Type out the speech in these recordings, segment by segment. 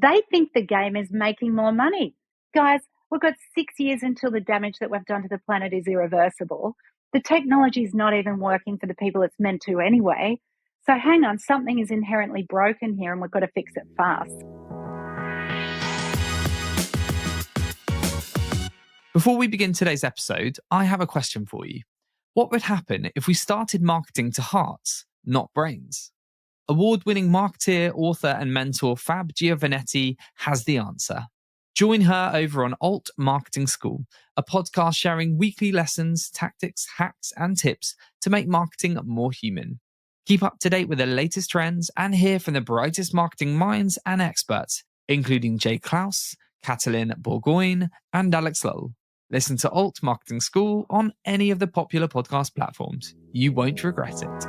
They think the game is making more money. Guys, we've got 6 years until the damage that we've done to the planet is irreversible. The technology is not even working for the people it's meant to anyway. So hang on, something is inherently broken here and we've got to fix it fast. Before we begin today's episode, I have a question for you. What would happen if we started marketing to hearts, not brains? Award-winning marketeer, author, and mentor Fab Giovanetti has the answer. Join her over on Alt Marketing School, a podcast sharing weekly lessons, tactics, hacks, and tips to make marketing more human. Keep up to date with the latest trends and hear from the brightest marketing minds and experts, including Jay Klaus, Catalin Bourgoin, and Alex Lowell. Listen to Alt Marketing School on any of the popular podcast platforms. You won't regret it.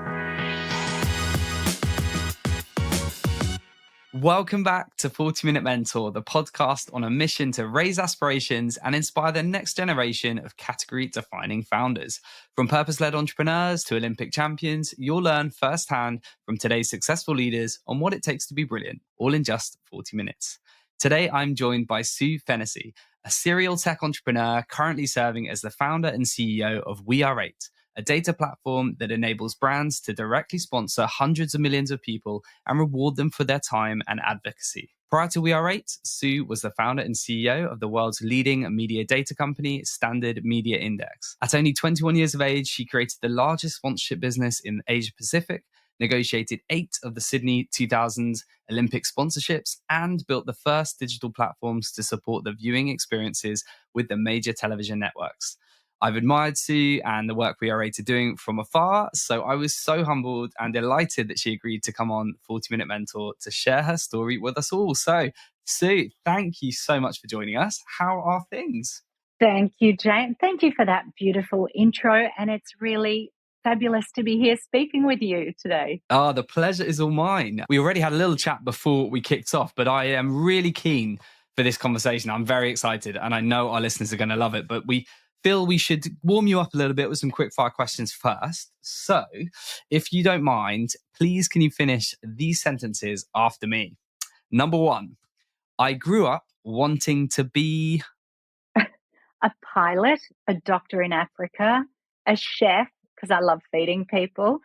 Welcome back to 40 Minute Mentor, the podcast on a mission to raise aspirations and inspire the next generation of category-defining founders. From purpose-led entrepreneurs to Olympic champions, you'll learn firsthand from today's successful leaders on what it takes to be brilliant, all in just 40 minutes. Today, I'm joined by Sue Fennessy, a serial tech entrepreneur currently serving as the founder and CEO of WeAre8, a data platform that enables brands to directly sponsor hundreds of millions of people and reward them for their time and advocacy. Prior to WeAre8, Sue was the founder and CEO of the world's leading media data company, Standard Media Index. At only 21 years of age, she created the largest sponsorship business in Asia Pacific, negotiated 8 of the Sydney 2000 Olympic sponsorships, and built the first digital platforms to support the viewing experiences with the major television networks. I've admired Sue and the work WeAre8 are doing from afar, so I was so humbled and delighted that she agreed to come on 40 Minute Mentor to share her story with us all. So, Sue, thank you so much for joining us. How are things? Thank you, Jane. Thank you for that beautiful intro, and it's really fabulous to be here speaking with you today. Oh, the pleasure is all mine. We already had a little chat before we kicked off, but I am really keen for this conversation. I'm very excited, and I know our listeners are going to love it, but we feel we should warm you up a little bit with some quick fire questions first. So if you don't mind, please can you finish these sentences after me? Number 1, I grew up wanting to be... a pilot, a doctor in Africa, a chef, because I love feeding people.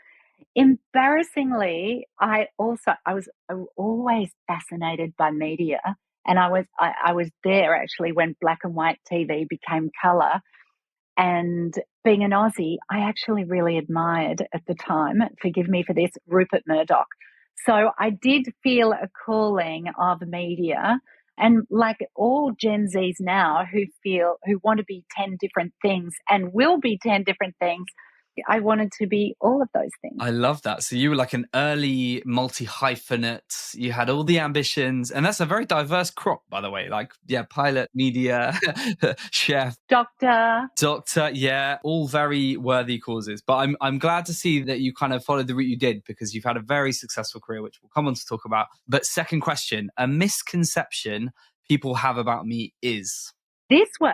Embarrassingly, I was always fascinated by media. And I was there actually when black and white TV became colour. And being an Aussie, I actually really admired at the time, forgive me for this, Rupert Murdoch. So I did feel a calling of media. And like all Gen Zs now who want to be 10 different things and will be 10 different things, I wanted to be all of those things. I love that. So you were like an early multi-hyphenate. You had all the ambitions. And that's a very diverse crop, by the way. Like, yeah, pilot, media, chef. Doctor. Yeah, all very worthy causes. But I'm glad to see that you kind of followed the route you did because you've had a very successful career, which we'll come on to talk about. But second question, a misconception people have about me is...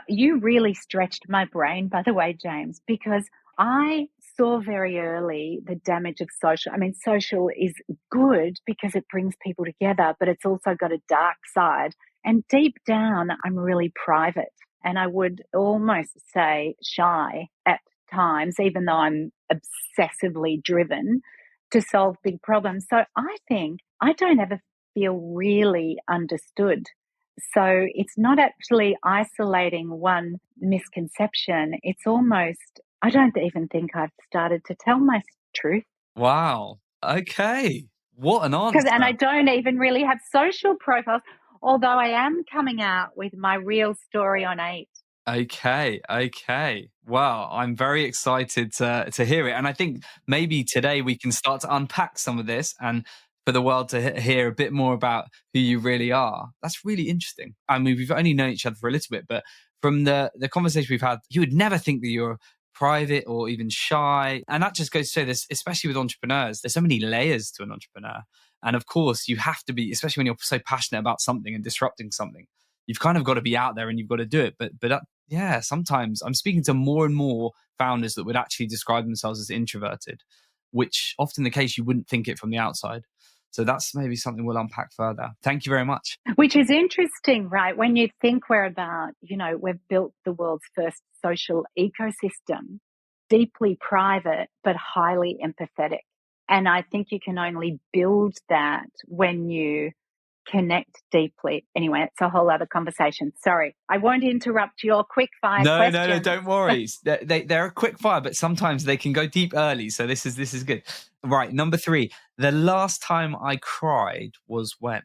You really stretched my brain, by the way, James, because I saw very early the damage of social. I mean, social is good because it brings people together, but it's also got a dark side. And deep down, I'm really private. And I would almost say shy at times, even though I'm obsessively driven to solve big problems. So I think I don't ever feel really understood. So it's not actually isolating one misconception. It's almost... I don't even think I've started to tell my truth. Wow. Okay. What an answer. And I don't even really have social profiles, although I am coming out with my real story on 8. Okay. Wow. I'm very excited to hear it. And I think maybe today we can start to unpack some of this and for the world to hear a bit more about who you really are. That's really interesting. I mean, we've only known each other for a little bit, but from the conversation we've had, you would never think that you're private or even shy. And that just goes to say this, especially with entrepreneurs, there's so many layers to an entrepreneur. And of course, you have to be, especially when you're so passionate about something and disrupting something, you've kind of got to be out there and you've got to do it. But sometimes I'm speaking to more and more founders that would actually describe themselves as introverted, which often the case you wouldn't think it from the outside. So that's maybe something we'll unpack further. Thank you very much. Which is interesting, right? When you think we've built the world's first social ecosystem, deeply private, but highly empathetic. And I think you can only build that when you connect deeply. Anyway, it's a whole other conversation. Sorry, I won't interrupt your quick fire questions. No, don't worry. They're a quick fire, but sometimes they can go deep early. So this is good. Right, number 3. The last time I cried was when?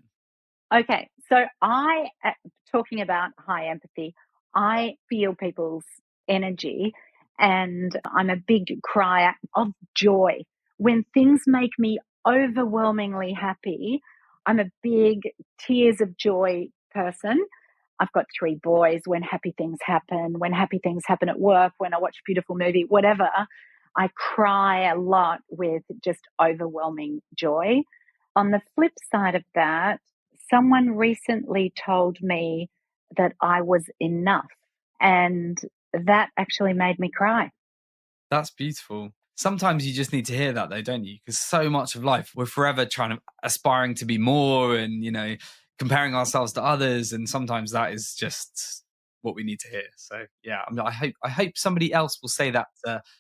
Okay, so talking about high empathy, I feel people's energy, and I'm a big crier of joy. When things make me overwhelmingly happy, I'm a big tears of joy person. I've got 3 boys. When happy things happen at work, when I watch a beautiful movie, whatever, I cry a lot with just overwhelming joy. On the flip side of that, someone recently told me that I was enough, and that actually made me cry. That's beautiful. Sometimes you just need to hear that though, don't you? Because so much of life, we're forever aspiring to be more and, comparing ourselves to others. And sometimes that is just what we need to hear. So yeah, I hope somebody else will say that.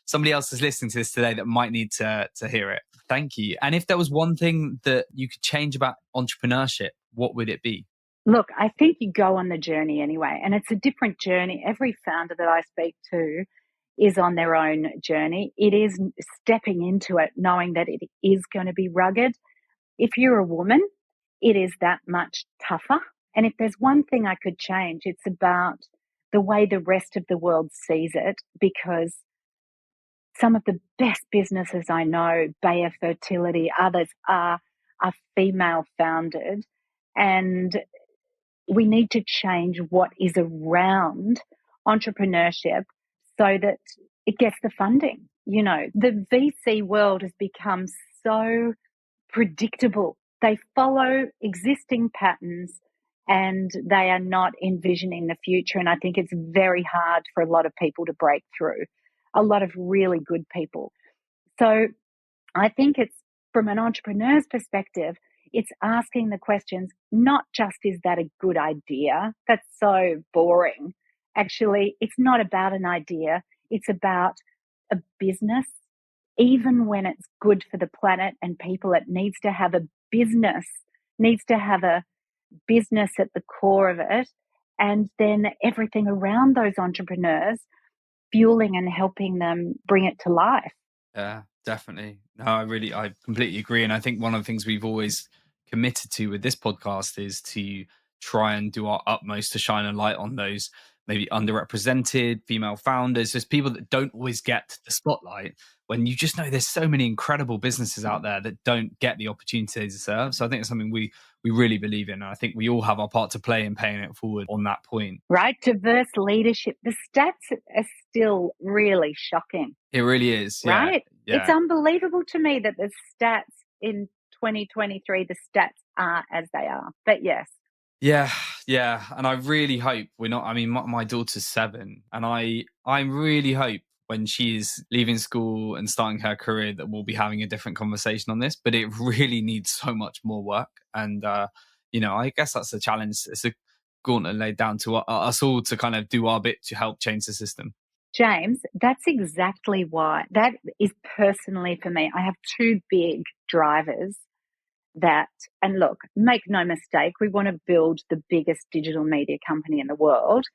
Somebody else is listening to this today that might need to hear it. Thank you. And if there was one thing that you could change about entrepreneurship, what would it be? Look, I think you go on the journey anyway, and it's a different journey. Every founder that I speak to is on their own journey. It is stepping into it, knowing that it is going to be rugged. If you're a woman, it is that much tougher. And if there's one thing I could change, it's about the way the rest of the world sees it, because some of the best businesses I know, Bayer Fertility, others are female founded. And we need to change what is around entrepreneurship so that it gets the funding. The VC world has become so predictable. They follow existing patterns and they are not envisioning the future. And I think it's very hard for a lot of people to break through, a lot of really good people. So I think it's, from an entrepreneur's perspective, it's asking the questions, not just, is that a good idea? That's so boring. Actually, it's not about an idea. It's about a business. Even when it's good for the planet and people, it needs to have a business at the core of it. And then everything around those entrepreneurs, fueling and helping them bring it to life. Yeah, definitely. No, I completely agree. And I think one of the things we've always committed to with this podcast is to try and do our utmost to shine a light on those maybe underrepresented female founders, just people that don't always get the spotlight, when you just know there's so many incredible businesses out there that don't get the opportunity to serve. So I think it's something we really believe in. And I think we all have our part to play in paying it forward on that point. Right? Diverse leadership. The stats are still really shocking. It really is. Right? Yeah. It's unbelievable to me that the stats in 2023, the stats are as they are. But yes. Yeah. And I really hope we're not, my daughter's 7 and I really hope when she's leaving school and starting her career that we'll be having a different conversation on this, but it really needs so much more work. And, I guess that's the challenge. It's a gauntlet laid down to us all to kind of do our bit to help change the system. James, that's exactly why. That is personally for me. I have 2 big drivers that, and look, make no mistake, we want to build the biggest digital media company in the world,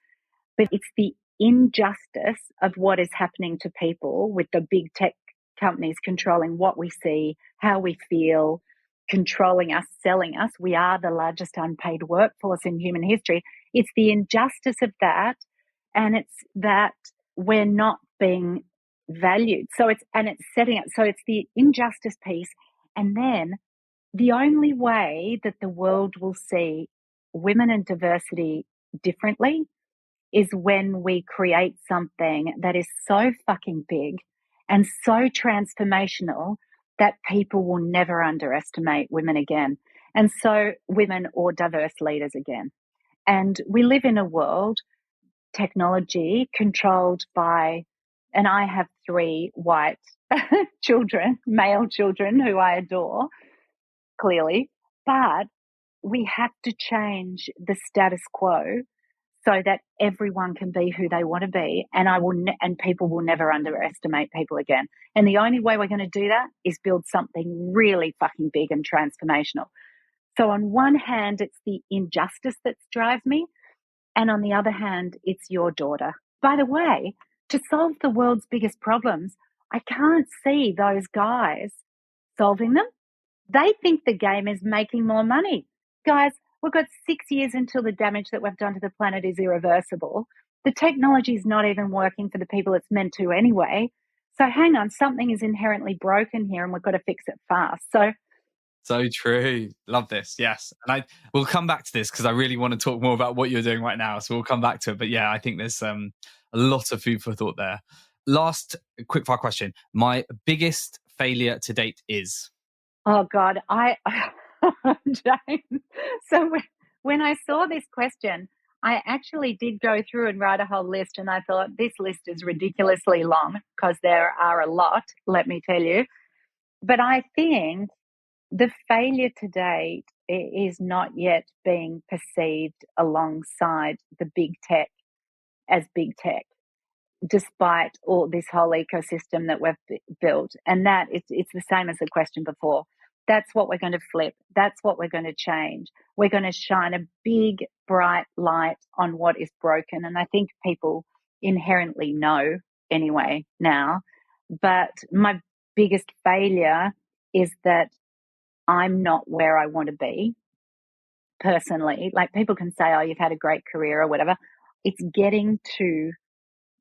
but it's the injustice of what is happening to people with the big tech companies controlling what we see, how we feel, controlling us, selling us. We are the largest unpaid workforce in human history. It's the injustice of that, and it's that we're not being valued. So it's setting it. So it's the injustice piece. And then the only way that the world will see women and diversity differently is when we create something that is so fucking big and so transformational that people will never underestimate women again. And so women or diverse leaders again. And we live in a world, technology controlled by, and I have 3 white children, male children who I adore, clearly, but we have to change the status quo so that everyone can be who they want to be, and and people will never underestimate people again. And the only way we're going to do that is build something really fucking big and transformational. So on one hand, it's the injustice that drives me, and on the other hand, it's your daughter. By the way, to solve the world's biggest problems, I can't see those guys solving them. They think the game is making more money. Guys, we've got 6 years until the damage that we've done to the planet is irreversible. The technology is not even working for the people it's meant to anyway. So hang on, something is inherently broken here and we've got to fix it fast. So true. Love this. Yes. And we'll come back to this because I really want to talk more about what you're doing right now. So we'll come back to it. But yeah, I think there's a lot of food for thought there. Last quickfire question. My biggest failure to date is? Oh God, James. So when I saw this question, I actually did go through and write a whole list, and I thought this list is ridiculously long because there are a lot, let me tell you. But I think the failure to date is not yet being perceived alongside the big tech as big tech, despite all this whole ecosystem that we've built. And that it's the same as the question before. That's what we're going to flip. That's what we're going to change. We're going to shine a big, bright light on what is broken. And I think people inherently know anyway now. But my biggest failure is that I'm not where I want to be personally. Like people can say, oh, you've had a great career or whatever. It's getting to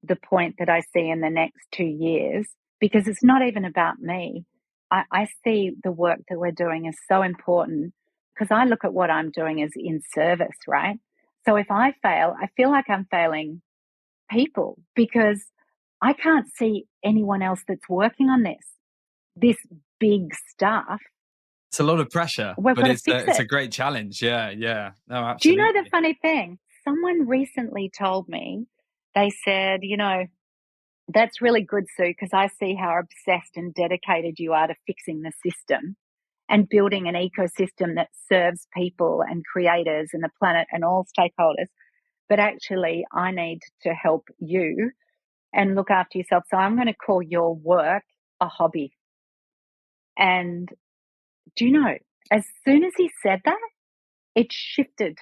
the point that I see in the next 2 years, because it's not even about me. I see the work that we're doing as so important because I look at what I'm doing as in service, right? So if I fail, I feel like I'm failing people because I can't see anyone else that's working on this big stuff. It's a lot of pressure, We've but got to it's fix it. a great challenge. Yeah. No, absolutely. Do you know the funny thing? Someone recently told me, they said, that's really good, Sue, because I see how obsessed and dedicated you are to fixing the system and building an ecosystem that serves people and creators and the planet and all stakeholders. But actually, I need to help you and look after yourself. So I'm going to call your work a hobby. And do you know, as soon as he said that, it shifted,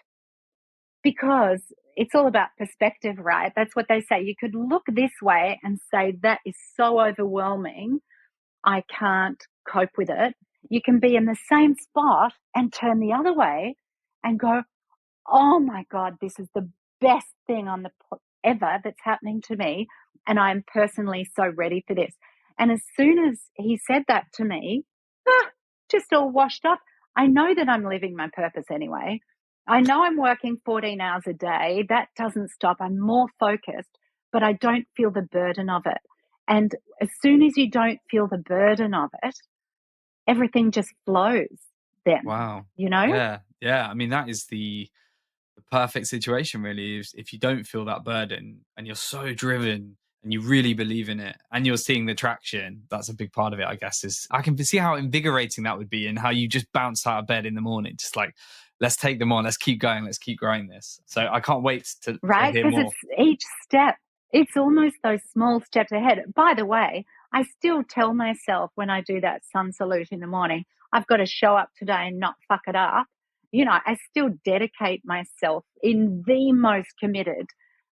because it's all about perspective, right? That's what they say. You could look this way and say, that is so overwhelming, I can't cope with it. You can be in the same spot and turn the other way and go, oh my God, this is the best thing on the ever that's happening to me. And I'm personally so ready for this. And as soon as he said that to me, just all washed up, I know that I'm living my purpose anyway. I know I'm working 14 hours a day. That doesn't stop. I'm more focused, but I don't feel the burden of it. And as soon as you don't feel the burden of it, everything just flows then. Wow. Yeah. I mean, that is the perfect situation, really. If you don't feel that burden and you're so driven and you really believe in it and you're seeing the traction, that's a big part of it, I guess. Is I can see how invigorating that would be and how you just bounce out of bed in the morning, just like, let's take them on, let's keep going, let's keep growing this. So I can't wait to hear more. Because it's each step. It's almost those small steps ahead. By the way, I still tell myself when I do that sun salute in the morning, I've got to show up today and not fuck it up. I still dedicate myself in the most committed,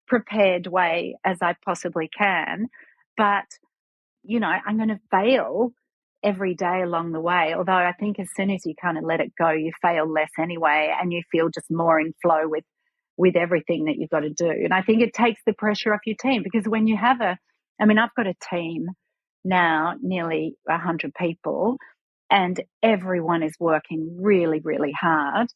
prepared way as I possibly can. But, I'm going to fail every day along the way. Although I think as soon as you kind of let it go, you fail less anyway, and you feel just more in flow with everything that you've got to do. And I think it takes the pressure off your team, because when you have I've got a team now, nearly 100 people, and everyone is working really, really hard.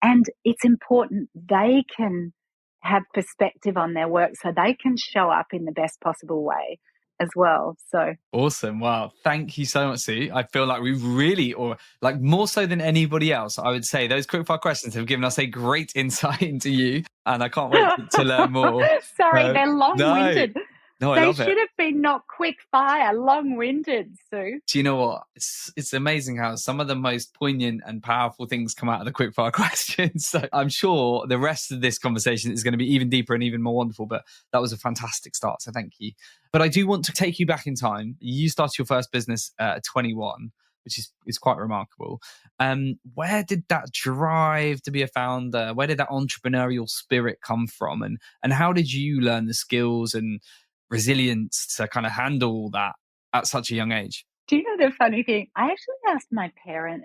And it's important they can have perspective on their work so they can show up in the best possible way as well. So awesome. Wow. Thank you so much, Sue. I feel like we've really, or like more so than anybody else, I would say those quickfire questions have given us a great insight into you. And I can't wait to learn more. Sorry, they're long-winded. No, I They love it. should have been not quick fire, long-winded, Sue. Do you know what? It's amazing how some of the most poignant and powerful things come out of the quickfire questions. So I'm sure the rest of this conversation is going to be even deeper and even more wonderful, but that was a fantastic start. So thank you. But I do want to take you back in time. You started your first business at 21, which is quite remarkable. Where did that drive to be a founder? Where did that entrepreneurial spirit come from? And how did you learn the skills and resilience to kind of handle that at such a young age? Do you know the funny thing? I actually asked my parent.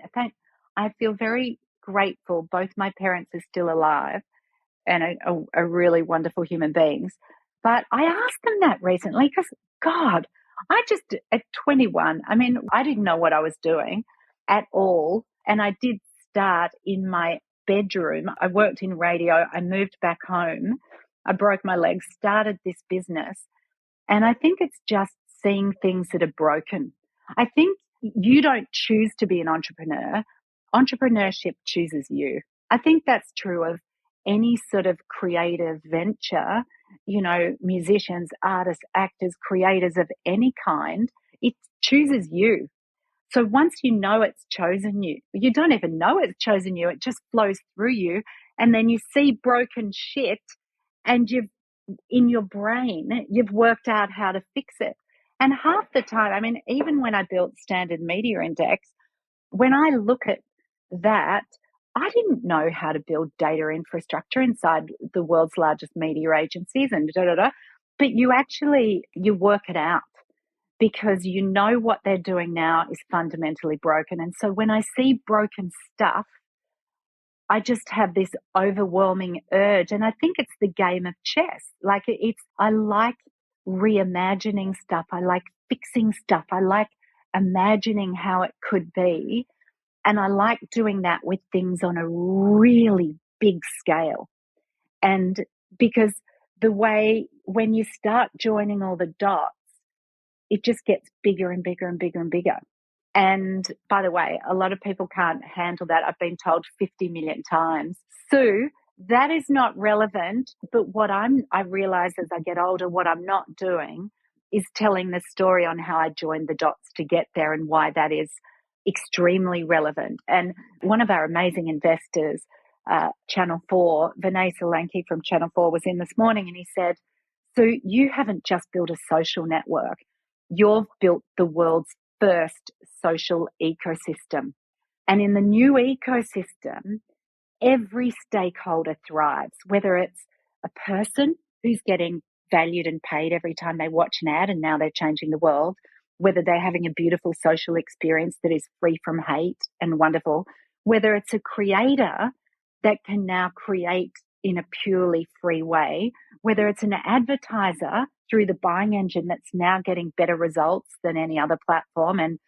I feel very grateful. Both my parents are still alive and are really wonderful human beings. But I asked them that recently because, God, at 21, I mean, I didn't know what I was doing at all. And I did start in my bedroom. I worked in radio. I moved back home. I broke my leg, started this business. And I think it's just seeing things that are broken. I think you don't choose to be an entrepreneur. Entrepreneurship chooses you. I think that's true of any sort of creative venture, musicians, artists, actors, creators of any kind. It chooses you. So once you know it's chosen you, you don't even know it's chosen you. It just flows through you. And then you see broken shit and in your brain, you've worked out how to fix it. And half the time, I mean, even when I built Standard Media Index, when I look at that, I didn't know how to build data infrastructure inside the world's largest media agencies and but you work it out because you know what they're doing now is fundamentally broken. And so when I see broken stuff, I just have this overwhelming urge. And I think it's the game of chess. I like reimagining stuff. I like fixing stuff. I like imagining how it could be. And I like doing that with things on a really big scale. And because when you start joining all the dots, it just gets bigger and bigger and bigger and bigger. And by the way, a lot of people can't handle that. I've been told 50 million times. Sue, that is not relevant. But I realize as I get older, what I'm not doing is telling the story on how I joined the dots to get there and why that is extremely relevant. And one of our amazing investors, Channel 4, Vinay Solanki from Channel 4 was in this morning and he said, Sue, you haven't just built a social network. You've built the world's first social ecosystem. And in the new ecosystem, every stakeholder thrives, whether it's a person who's getting valued and paid every time they watch an ad and now they're changing the world, whether they're having a beautiful social experience that is free from hate and wonderful, whether it's a creator that can now create in a purely free way, whether it's an advertiser through the buying engine that's now getting better results than any other platform and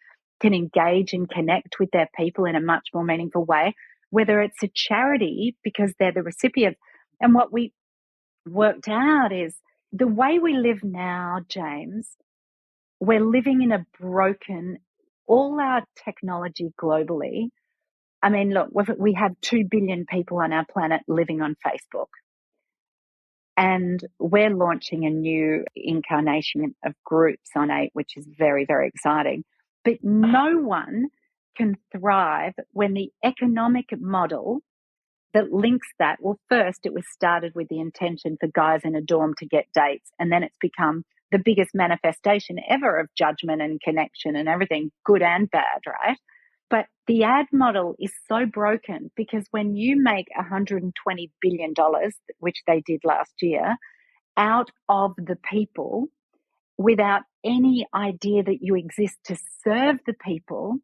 can engage and connect with their people in a much more meaningful way, whether it's a charity because they're the recipient. And what we worked out is the way we live now, James, we're living in a broken, all our technology globally. I mean, look, we have 2 billion people on our planet living on Facebook. And we're launching a new incarnation of groups on 8, which is very, very exciting. But no one can thrive when the economic model that links that, well, first it was started with the intention for guys in a dorm to get dates. And then it's become the biggest manifestation ever of judgment and connection and everything, good and bad, right? But the ad model is so broken because when you make $120 billion, which they did last year, out of the people without any idea that you exist to serve the people,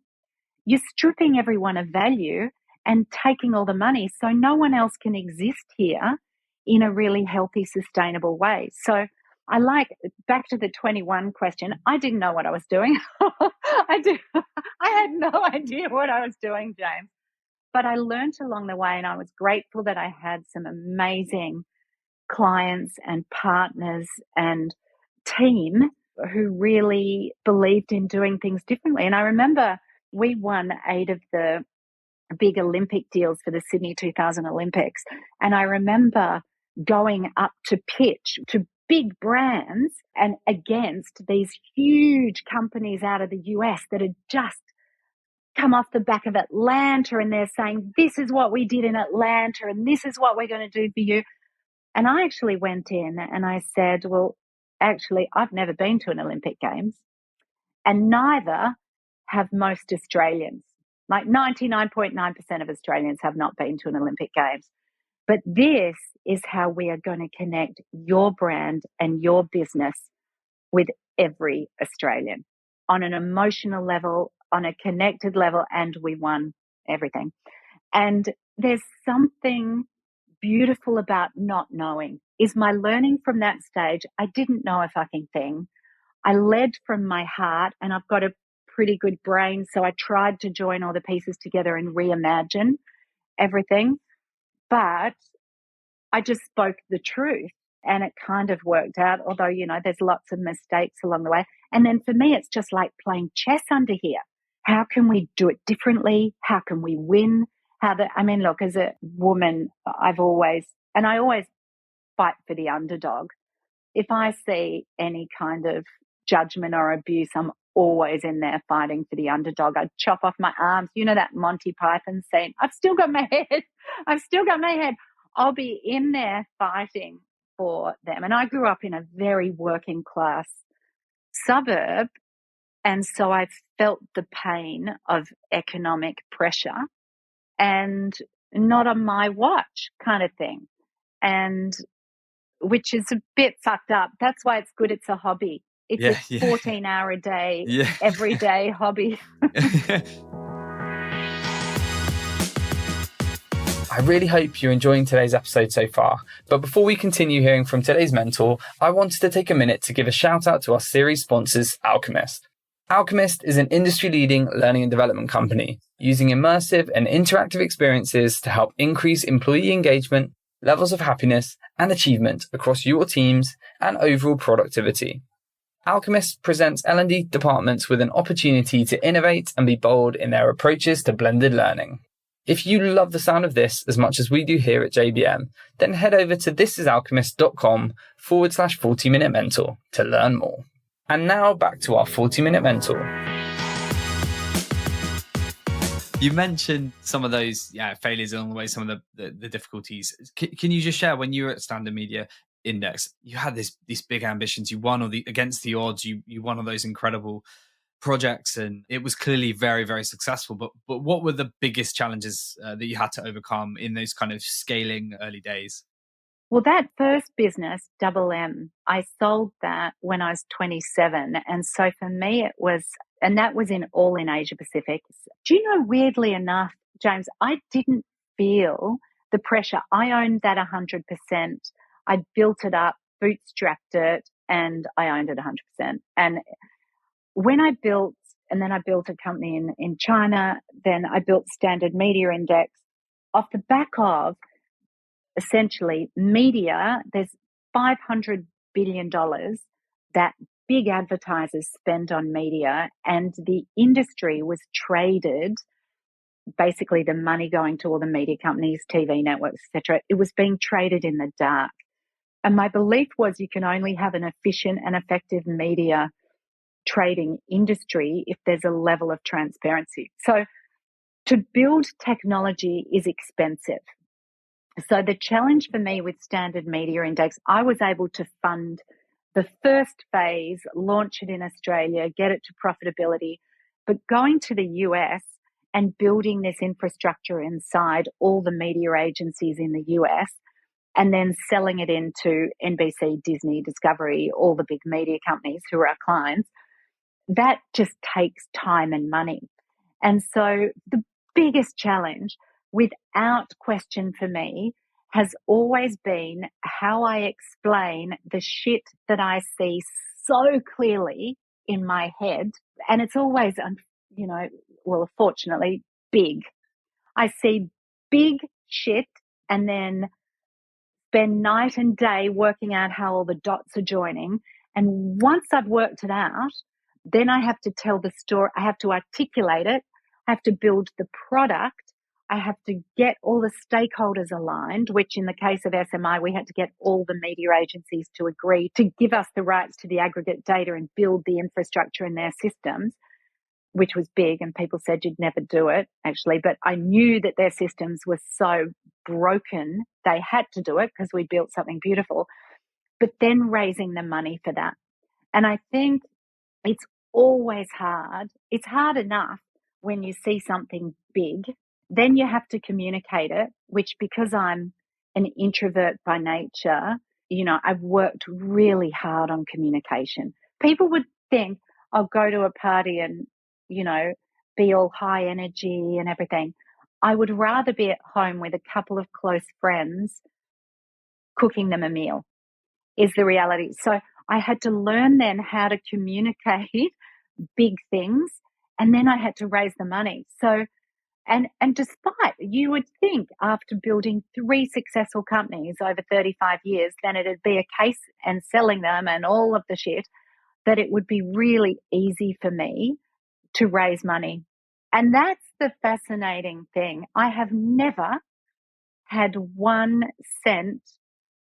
you're stripping everyone of value and taking all the money. So no one else can exist here in a really healthy, sustainable way. So back to the 21 question, I didn't know what I was doing. I had no idea what I was doing, James. But I learned along the way and I was grateful that I had some amazing clients and partners and team who really believed in doing things differently. And I remember we won 8 of the big Olympic deals for the Sydney 2000 Olympics. And I remember going up to pitch to big brands and against these huge companies out of the US that had just come off the back of Atlanta, and they're saying, this is what we did in Atlanta and this is what we're going to do for you. And I actually went in and I said, well, actually, I've never been to an Olympic Games, and neither have most Australians. Like 99.9% of Australians have not been to an Olympic Games. But this is how we are going to connect your brand and your business with every Australian on an emotional level, on a connected level, and we won everything. And there's something beautiful about not knowing. Is my learning from that stage, I didn't know a fucking thing. I led from my heart, and I've got a pretty good brain, so I tried to join all the pieces together and reimagine everything. But I just spoke the truth, and it kind of worked out, although, you know, there's lots of mistakes along the way. And then for me, it's just like playing chess under here. How can we do it differently? How can we win? Look, as a woman, I always fight for the underdog. If I see any kind of judgment or abuse, I'm always in there fighting for the underdog. I'd chop off my arms. You know that Monty Python scene? I've still got my head. I'll be in there fighting for them. And I grew up in a very working class suburb, and so I felt the pain of economic pressure, and not on my watch kind of thing. And which is a bit fucked up. That's why it's good it's a hobby. It's a 14-hour a day, everyday hobby. I really hope you're enjoying today's episode so far. But before we continue hearing from today's mentor, I wanted to take a minute to give a shout out to our series sponsors, Alchemist. Alchemist is an industry-leading learning and development company using immersive and interactive experiences to help increase employee engagement, levels of happiness and achievement across your teams and overall productivity. Alchemist presents L&D departments with an opportunity to innovate and be bold in their approaches to blended learning. If you love the sound of this as much as we do here at JBM, then head over to thisisalchemist.com/40-minute mentor to learn more. And now back to our 40-minute mentor. You mentioned some of those failures along the way, some of the difficulties. Can you just share, when you were at Standard Media Index, you had these big ambitions, you won against the odds, you won all those incredible projects, and it was clearly very, very successful. But what were the biggest challenges that you had to overcome in those kind of scaling early days? Well, that first business, Double M, I sold that when I was 27. And so for me, it was, and that was all in Asia Pacific. Do you know, weirdly enough, James, I didn't feel the pressure. I owned that 100%. I built it up, bootstrapped it, and I owned it 100%. And when I built a company in China, then I built Standard Media Index off the back of essentially media. There's $500 billion that big advertisers spend on media, and the industry was traded, basically the money going to all the media companies, TV networks, etc. It was being traded in the dark. And my belief was you can only have an efficient and effective media trading industry if there's a level of transparency. So to build technology is expensive. So the challenge for me with Standard Media Index, I was able to fund the first phase, launch it in Australia, get it to profitability, but going to the US and building this infrastructure inside all the media agencies in the US, and then selling it into NBC, Disney, Discovery, all the big media companies who are our clients, that just takes time and money. And so the biggest challenge, without question for me, has always been how I explain the shit that I see so clearly in my head. And it's always, fortunately, big. I see big shit and then spend night and day working out how all the dots are joining. And once I've worked it out, then I have to tell the story. I have to articulate it. I have to build the product. I have to get all the stakeholders aligned, which in the case of SMI, we had to get all the media agencies to agree to give us the rights to the aggregate data and build the infrastructure in their systems, which was big. And people said you'd never do it, actually. But I knew that their systems were so broken, they had to do it because we built something beautiful. But then raising the money for that. And I think it's always hard. It's hard enough when you see something big, then you have to communicate it, which because I'm an introvert by nature, I've worked really hard on communication. People would think I'll go to a party and, be all high energy and everything. I would rather be at home with a couple of close friends cooking them a meal is the reality. So I had to learn then how to communicate big things, and then I had to raise the money. So, and despite, you would think after building 3 successful companies over 35 years, then it'd be a case and selling them and all of the shit, that it would be really easy for me to raise money. And that's the fascinating thing. I have never had 1 cent.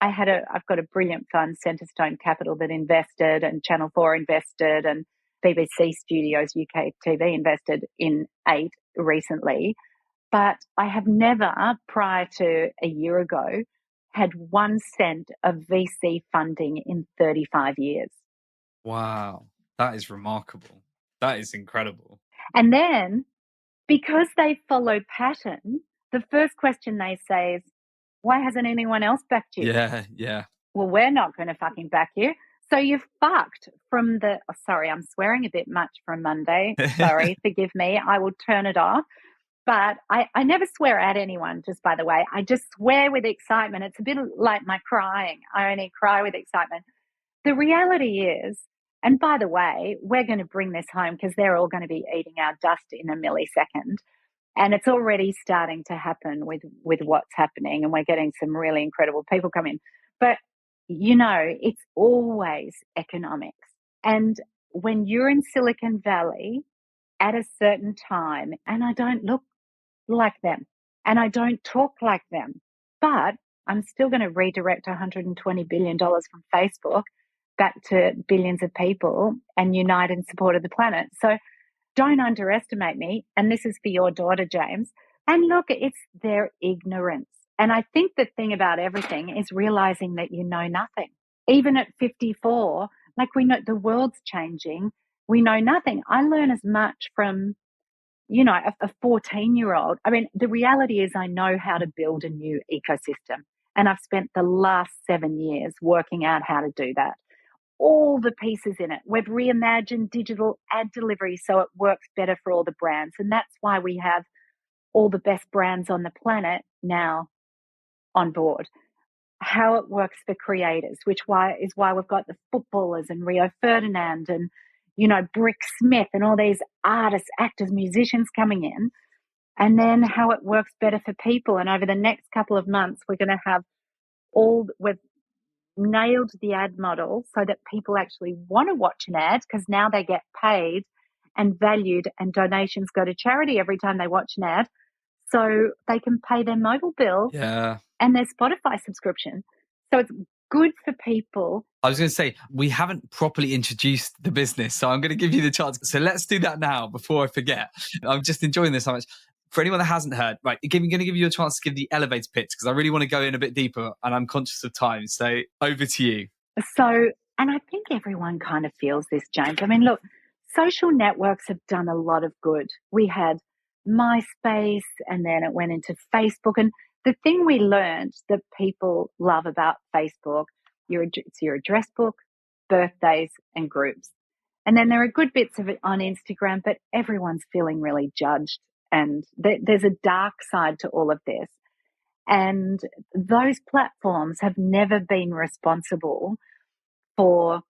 I've got a brilliant fund, Centrestone Capital, that invested, and Channel 4 invested, and BBC Studios UK TV invested in 8 recently. But I have never, prior to a year ago, had 1 cent of VC funding in 35 years. Wow. That is remarkable. That is incredible. And then, because they follow pattern, the first question they say is, why hasn't anyone else backed you? Yeah. Well, we're not going to fucking back you. So you're fucked from sorry, I'm swearing a bit much from Monday. Sorry, forgive me. I will turn it off. But I never swear at anyone, just by the way. I just swear with excitement. It's a bit like my crying. I only cry with excitement. The reality is, and by the way, we're going to bring this home because they're all going to be eating our dust in a millisecond. And it's already starting to happen with what's happening. And we're getting some really incredible people come in. But, it's always economics. And when you're in Silicon Valley at a certain time, and I don't look like them and I don't talk like them, but I'm still going to redirect $120 billion from Facebook back to billions of people and unite in support of the planet. So don't underestimate me. And this is for your daughter, James. And look, it's their ignorance. And I think the thing about everything is realizing that you know nothing. Even at 54, like we know the world's changing, we know nothing. I learn as much from, a 14-year-old. I mean, the reality is I know how to build a new ecosystem. And I've spent the last 7 years working out how to do that. All the pieces in it. We've reimagined digital ad delivery so it works better for all the brands. And that's why we have all the best brands on the planet now on board. How it works for creators, which is why we've got the footballers and Rio Ferdinand and, Brick Smith and all these artists, actors, musicians coming in. And then how it works better for people. And over the next couple of months, we're going to have we've nailed the ad model so that people actually want to watch an ad because now they get paid and valued, and donations go to charity every time they watch an ad. So they can pay their mobile bill and their Spotify subscription. So it's good for people. I was going to say, we haven't properly introduced the business, so I'm going to give you the chance. So let's do that now before I forget. I'm just enjoying this so much. For anyone that hasn't heard, right, I'm going to give you a chance to give the elevator pitch because I really want to go in a bit deeper and I'm conscious of time. So over to you. So, and I think everyone kind of feels this, James. I mean, look, social networks have done a lot of good. We had MySpace and then it went into Facebook. And the thing we learned that people love about Facebook, it's your address book, birthdays, and groups. And then there are good bits of it on Instagram, but everyone's feeling really judged. And there's a dark side to all of this. And those platforms have never been responsible for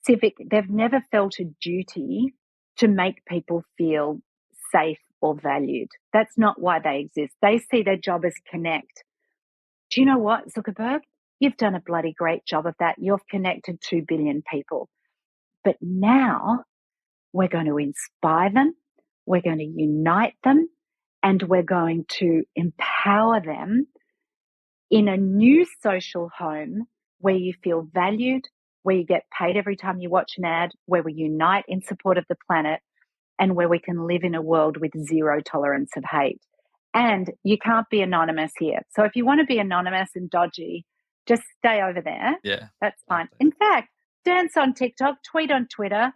they've never felt a duty to make people feel safe or valued. That's not why they exist. They see their job as connect. Do you know what, Zuckerberg? You've done a bloody great job of that. You've connected 2 billion people. But now we're going to inspire them. We're going to unite them. and we're going to empower them in a new social home where you feel valued, where you get paid every time you watch an ad, where we unite in support of the planet, and where we can live in a world with zero tolerance of hate. And you can't be anonymous here. So if you want to be anonymous and dodgy, just stay over there. Yeah. That's fine. Lovely. In fact, dance on TikTok, tweet on Twitter,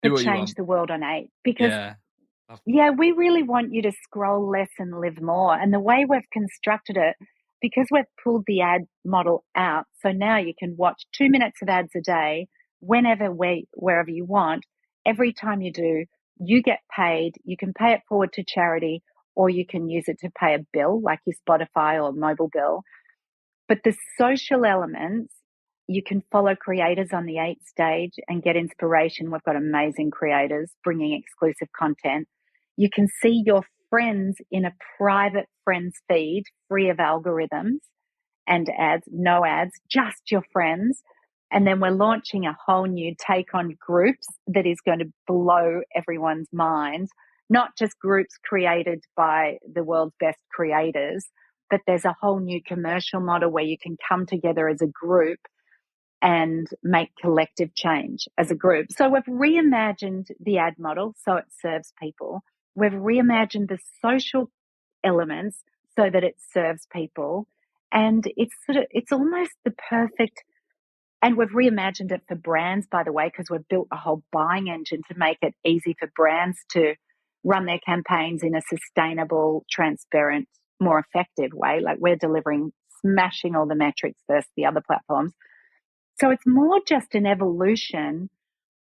Do but what you change want. the world on 8. Because Yeah. we really want you to scroll less and live more. And the way we've constructed it, because we've pulled the ad model out, so now you can watch 2 minutes of ads a day, whenever, wherever you want. Every time you do, you get paid. You can pay it forward to charity, or you can use it to pay a bill like your Spotify or mobile bill. But the social elements, you can follow creators on the 8 stage and get inspiration. We've got amazing creators bringing exclusive content. You can see your friends in a private friends feed, free of algorithms and ads, no ads, just your friends. And then we're launching a whole new take on groups that is going to blow everyone's minds, not just groups created by the world's best creators, but there's a whole new commercial model where you can come together as a group and make collective change as a group. So we've reimagined the ad model so it serves people. We've reimagined the social elements so that it serves people. And it's almost the perfect, and we've reimagined it for brands, by the way, because we've built a whole buying engine to make it easy for brands to run their campaigns in a sustainable, transparent, more effective way. Like we're delivering, smashing all the metrics versus the other platforms. So it's more just an evolution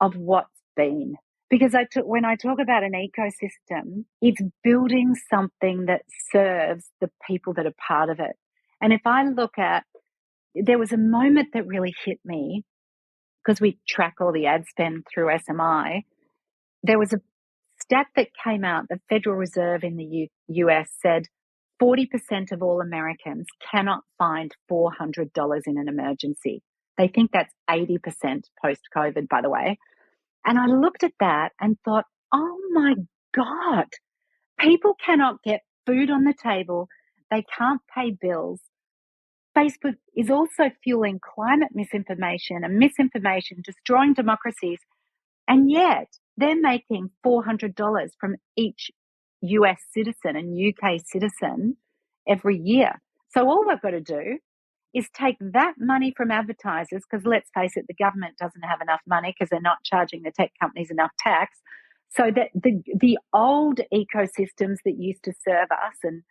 of what's been. Because when I talk about an ecosystem, it's building something that serves the people that are part of it. And if I look at, there was a moment that really hit me because we track all the ad spend through SMI. There was a stat that came out, the Federal Reserve in the US said 40% of all Americans cannot find $400 in an emergency. They think that's 80% post-COVID, by the way. And I looked at that and thought, oh my God, people cannot get food on the table. They can't pay bills. Facebook is also fueling climate misinformation and misinformation, destroying democracies. And yet they're making $400 from each US citizen and UK citizen every year. So all we've got to do is take that money from advertisers, because let's face it, the government doesn't have enough money because they're not charging the tech companies enough tax. So that the old ecosystems that used to serve us and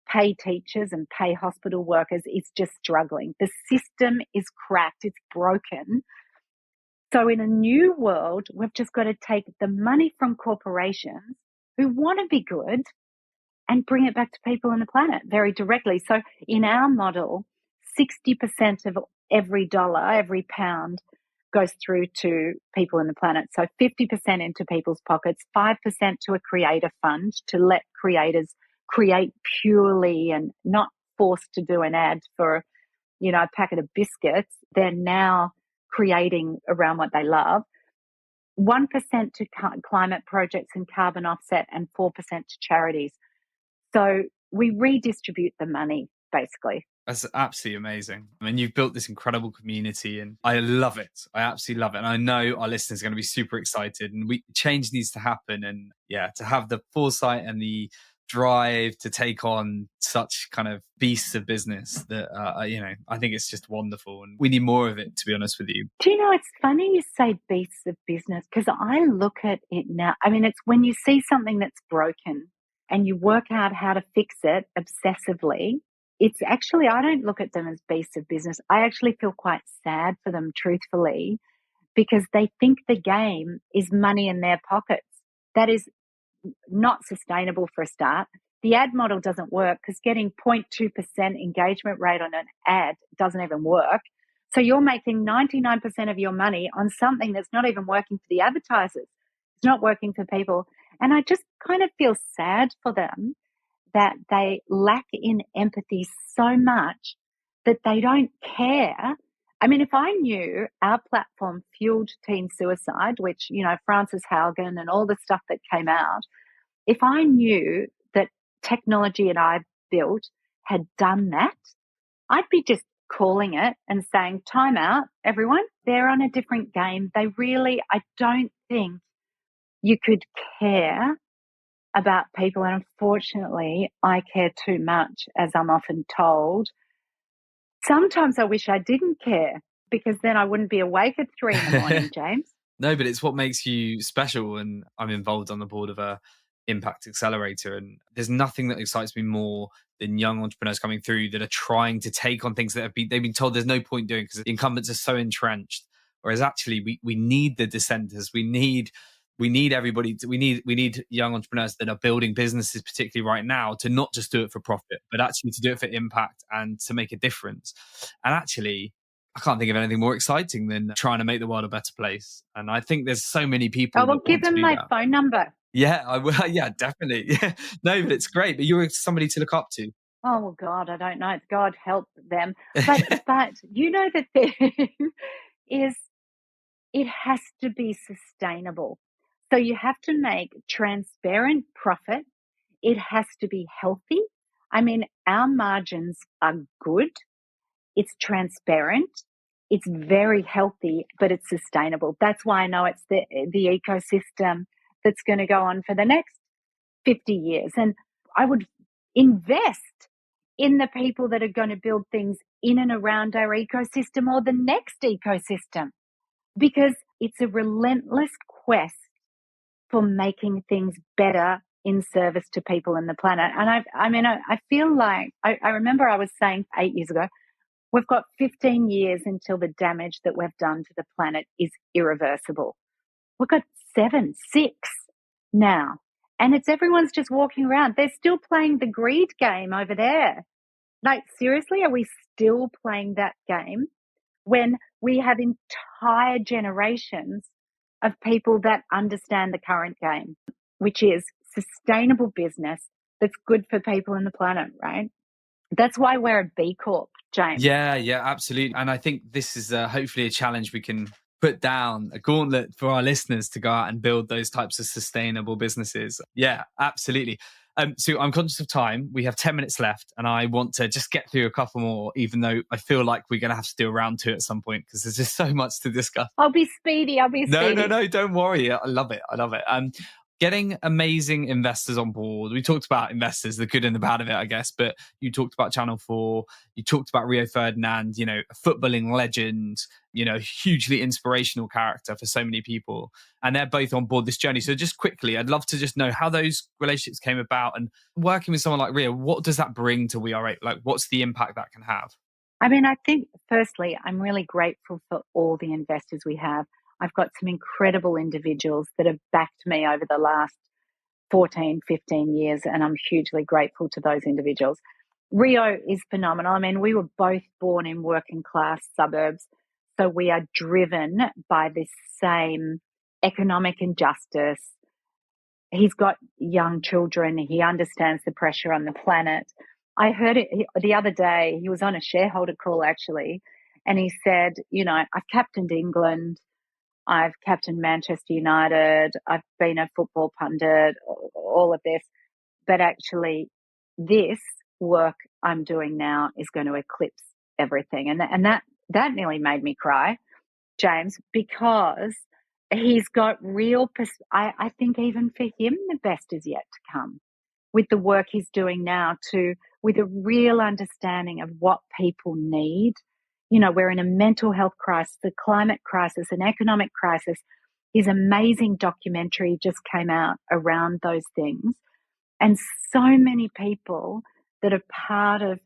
pay teachers and pay hospital workers is just struggling. The system is cracked, it's broken. So in a new world, we've just got to take the money from corporations who want to be good and bring it back to people on the planet very directly. So in our model, 60% of every dollar, every pound goes through to people on the planet. So 50% into people's pockets, 5% to a creator fund to let creators create purely and not forced to do an ad for, a packet of biscuits. They're now creating around what they love. 1% to climate projects and carbon offset, and 4% to charities. So we redistribute the money, basically. That's absolutely amazing. I mean, you've built this incredible community and I love it. I absolutely love it. And I know our listeners are going to be super excited, and change needs to happen. And to have the foresight and the drive to take on such kind of beasts of business that, I think it's just wonderful. And we need more of it, to be honest with you. Do you know, it's funny you say beasts of business, because I look at it now. I mean, it's when you see something that's broken and you work out how to fix it obsessively. It's actually, I don't look at them as beasts of business. I actually feel quite sad for them, truthfully, because they think the game is money in their pockets. That is not sustainable for a start. The ad model doesn't work because getting 0.2% engagement rate on an ad doesn't even work. So you're making 99% of your money on something that's not even working for the advertisers. It's not working for people. And I just kind of feel sad for them that they lack in empathy so much that they don't care. I mean, if I knew our platform fueled teen suicide, which, Frances Haugen and all the stuff that came out, if I knew that technology that I've built had done that, I'd be just calling it and saying, time out, everyone. They're on a different game. I don't think you could care about people. And unfortunately, I care too much, as I'm often told. Sometimes I wish I didn't care, because then I wouldn't be awake at 3 a.m, James. No, but it's what makes you special. And I'm involved on the board of a impact accelerator. And there's nothing that excites me more than young entrepreneurs coming through that are trying to take on things that they've been told there's no point doing because the incumbents are so entrenched. Whereas actually we need the dissenters. We need everybody we need young entrepreneurs that are building businesses, particularly right now, to not just do it for profit, but actually to do it for impact and to make a difference. And actually, I can't think of anything more exciting than trying to make the world a better place. And I think there's so many people. I will give them my phone number. Yeah, I will. Yeah, definitely. Yeah. No, but it's great. But you're somebody to look up to. Oh, well, God, I don't know. It's God help them. But you know, the thing is, it has to be sustainable. So you have to make transparent profit. It has to be healthy. I mean, our margins are good. It's transparent. It's very healthy, but it's sustainable. That's why I know it's the ecosystem that's going to go on for the next 50 years. And I would invest in the people that are going to build things in and around our ecosystem or the next ecosystem, because it's a relentless quest for making things better in service to people and the planet. And I feel like, I remember I was saying 8 years ago, we've got 15 years until the damage that we've done to the planet is irreversible. We've got 6 now. And everyone's just walking around. They're still playing the greed game over there. Like, seriously, are we still playing that game when we have entire generations of people that understand the current game, which is sustainable business that's good for people and the planet, right? That's why we're a B Corp, James. Yeah, absolutely. And I think this is hopefully a challenge we can put down, a gauntlet for our listeners to go out and build those types of sustainable businesses. Yeah, absolutely. So I'm conscious of time. We have 10 minutes left and I want to just get through a couple more, even though I feel like we're going to have to do a round 2 at some point because there's just so much to discuss. I'll be speedy. No, don't worry. I love it. Getting amazing investors on board. We talked about investors, the good and the bad of it, I guess, but you talked about Channel 4, you talked about Rio Ferdinand, a footballing legend, hugely inspirational character for so many people. And they're both on board this journey. So just quickly, I'd love to just know how those relationships came about, and working with someone like Rio, what does that bring to WeAre8? Like, what's the impact that can have? I mean, I think firstly, I'm really grateful for all the investors we have. I've got some incredible individuals that have backed me over the last 14, 15 years, and I'm hugely grateful to those individuals. Rio is phenomenal. I mean, we were both born in working class suburbs, so we are driven by this same economic injustice. He's got young children. He understands the pressure on the planet. I heard it the other day. He was on a shareholder call, actually, and he said, I've captained England. I've captained Manchester United. I've been a football pundit, all of this. But actually, this work I'm doing now is going to eclipse everything. And that nearly made me cry, James, because he's got real, I think even for him, the best is yet to come with the work he's doing now, with a real understanding of what people need. We're in a mental health crisis, a climate crisis, an economic crisis. His amazing documentary just came out around those things. And so many people that are part of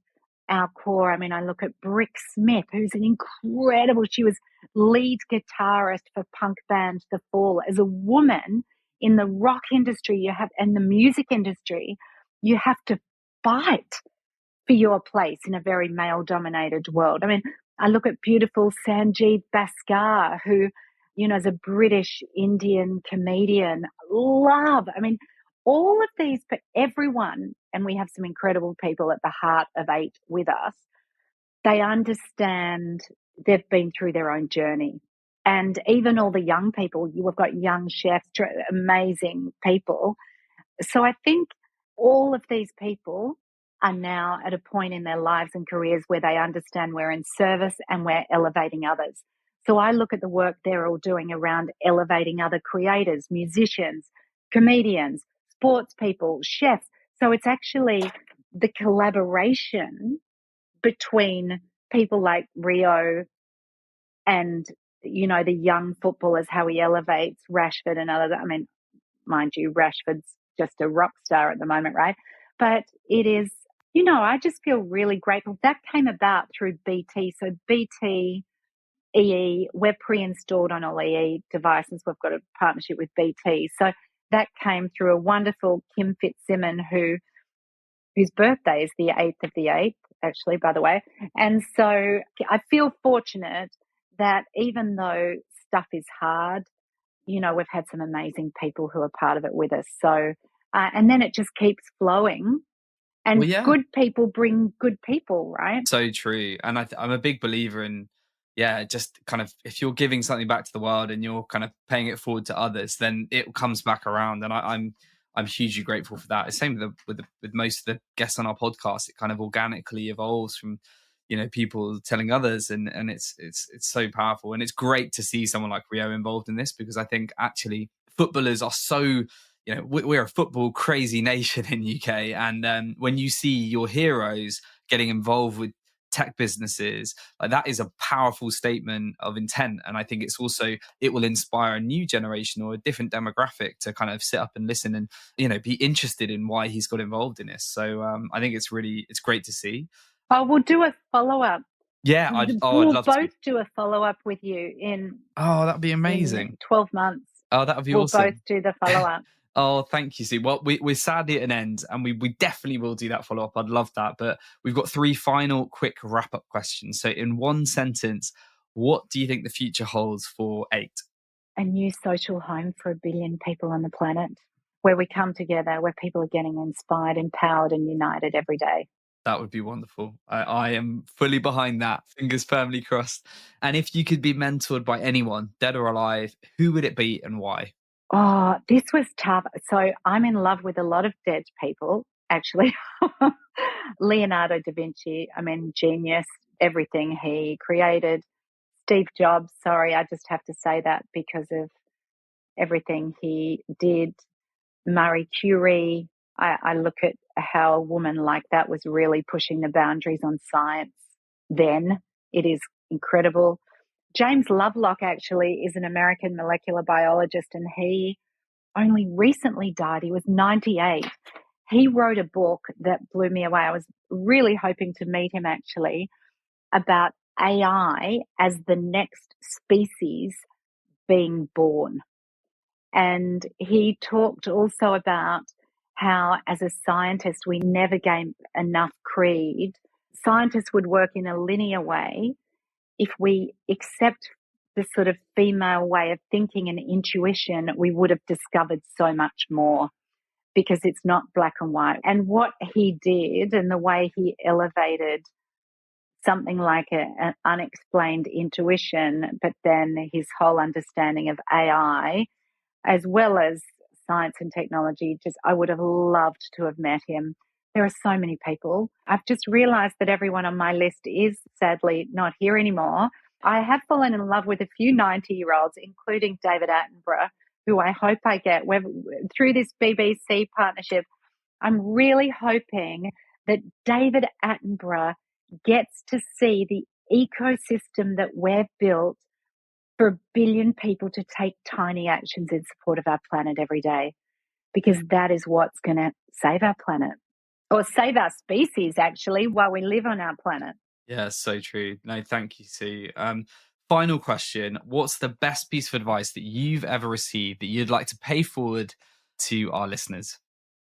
our core. I mean, I look at Brick Smith, who's an incredible, she was lead guitarist for punk band The Fall. As a woman in the rock industry, and the music industry, you have to fight for your place in a very male-dominated world. I mean, I look at beautiful Sanjeev Bhaskar, who, is a British Indian comedian. Love. I mean, all of these, for everyone, and we have some incredible people at the heart of 8 with us, they understand, they've been through their own journey. And even all the young people, we've got young chefs, amazing people. So I think all of these people are now at a point in their lives and careers where they understand we're in service and we're elevating others. So I look at the work they're all doing around elevating other creators, musicians, comedians, sports people, chefs. So it's actually the collaboration between people like Rio and, you know, the young footballers, how he elevates Rashford and others. I mean, mind you, Rashford's just a rock star at the moment, right? But it is, you know, I just feel really grateful. That came about through BT. So BT EE, we're pre-installed on all EE devices. We've got a partnership with BT. So that came through a wonderful Kim Fitzsimmons whose birthday is the 8th of the 8th, actually, by the way. And so I feel fortunate that even though stuff is hard, you know, we've had some amazing people who are part of it with us. So, and then it just keeps flowing. And Well, yeah. good people bring good people, right? So true. And I'm a big believer in, yeah, just kind of if you're giving something back to the world and you're kind of paying it forward to others, then it comes back around. And I'm hugely grateful for that. It's same with most of the guests on our podcast. It kind of organically evolves from, you know, people telling others, and it's so powerful. And it's great to see someone like Rio involved in this, because I think actually footballers are so, you know, we're a football crazy nation in UK, and when you see your heroes getting involved with tech businesses, like, that is a powerful statement of intent. And I think it's also, it will inspire a new generation or a different demographic to kind of sit up and listen and, you know, be interested in why he's got involved in this. So I think it's great to see. Oh, we'll do a follow-up. Yeah, I'd We'll love both to. do a follow-up with you Oh, that'd be in amazing. 12 months. Oh, that would be We'll both awesome. do the follow-up. Oh, thank you, Sue. Well, we're sadly at an end, and we definitely will do that follow-up. I'd love that. But we've got 3 final quick wrap-up questions. So in one sentence, what do you think the future holds for 8? A new social home for 1 billion people on the planet, where we come together, where people are getting inspired, empowered, and united every day. That would be wonderful. I am fully behind that. Fingers firmly crossed. And if you could be mentored by anyone, dead or alive, who would it be and why? Oh, this was tough. So I'm in love with a lot of dead people, actually. Leonardo da Vinci, I mean, genius, everything he created. Steve Jobs, sorry, I just have to say that because of everything he did. Marie Curie, I look at how a woman like that was really pushing the boundaries on science then. It is incredible. James Lovelock actually is an American molecular biologist, and he only recently died. He was 98. He wrote a book that blew me away. I was really hoping to meet him actually, about AI as the next species being born. And he talked also about how, as a scientist, we never gain enough cred. Scientists would work in a linear way. If we accept the sort of female way of thinking and intuition, we would have discovered so much more, because it's not black and white. And what he did and the way he elevated something like an unexplained intuition, but then his whole understanding of AI, as well as science and technology, just I would have loved to have met him. There are so many people. I've just realized that everyone on my list is sadly not here anymore. I have fallen in love with a few 90-year-olds, including David Attenborough, who I hope I get. Through this BBC partnership, I'm really hoping that David Attenborough gets to see the ecosystem that we've built for 1 billion people to take tiny actions in support of our planet every day, because that is what's going to save our planet, or save our species, actually, while we live on our planet. Yeah, so true. No, thank you, Sue. Final question. What's the best piece of advice that you've ever received that you'd like to pay forward to our listeners?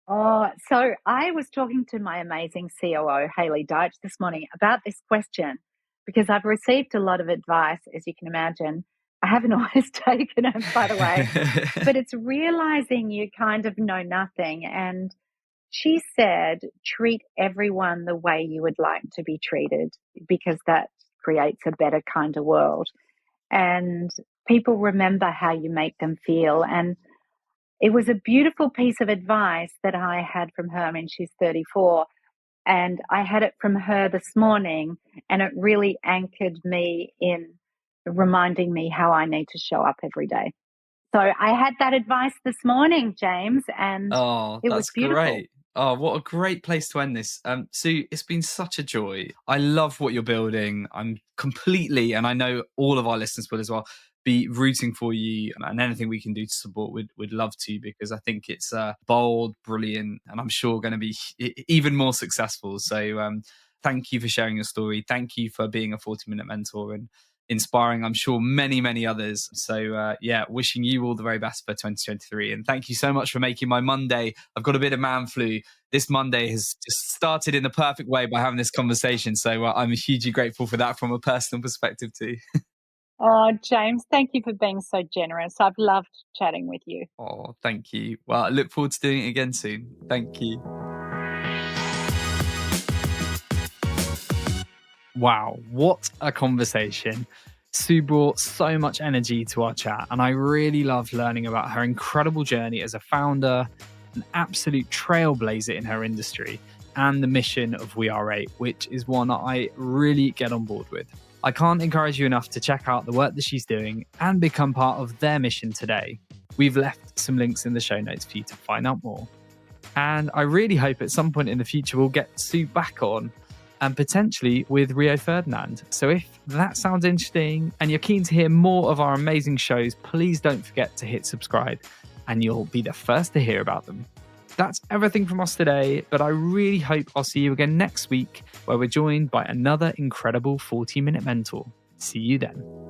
Oh, so I was talking to my amazing COO, Hayley Deitch, this morning about this question, because I've received a lot of advice, as you can imagine. I haven't always taken it, by the way, but it's realizing you kind of know nothing. And she said, treat everyone the way you would like to be treated, because that creates a better kind of world. And people remember how you make them feel. And it was a beautiful piece of advice that I had from her. I mean, she's 34, and I had it from her this morning, and it really anchored me in reminding me how I need to show up every day. So I had that advice this morning, James, and Oh, it was that's beautiful. great. Oh, what a great place to end this. Sue, it's been such a joy. I love what you're building. I'm completely, and I know all of our listeners will as well, be rooting for you, and anything we can do to support, we'd love to, because I think it's bold, brilliant, and I'm sure going to be even more successful. So thank you for sharing your story. Thank you for being a 40-minute mentor and inspiring, I'm sure, many, many others. So wishing you all the very best for 2023. And thank you so much for making my Monday. I've got a bit of man flu. This Monday has just started in the perfect way by having this conversation. So I'm hugely grateful for that from a personal perspective too. Oh, James, thank you for being so generous. I've loved chatting with you. Oh, thank you. Well, I look forward to doing it again soon. Thank you. Wow, what a conversation. Sue brought so much energy to our chat, and I really loved learning about her incredible journey as a founder, an absolute trailblazer in her industry, and the mission of WeAre8, which is one I really get on board with. I can't encourage you enough to check out the work that she's doing and become part of their mission today. We've left some links in the show notes for you to find out more. And I really hope at some point in the future we'll get Sue back on, and potentially with Rio Ferdinand. So if that sounds interesting and you're keen to hear more of our amazing shows, please don't forget to hit subscribe and you'll be the first to hear about them. That's everything from us today, but I really hope I'll see you again next week, where we're joined by another incredible 40-minute mentor. See you then.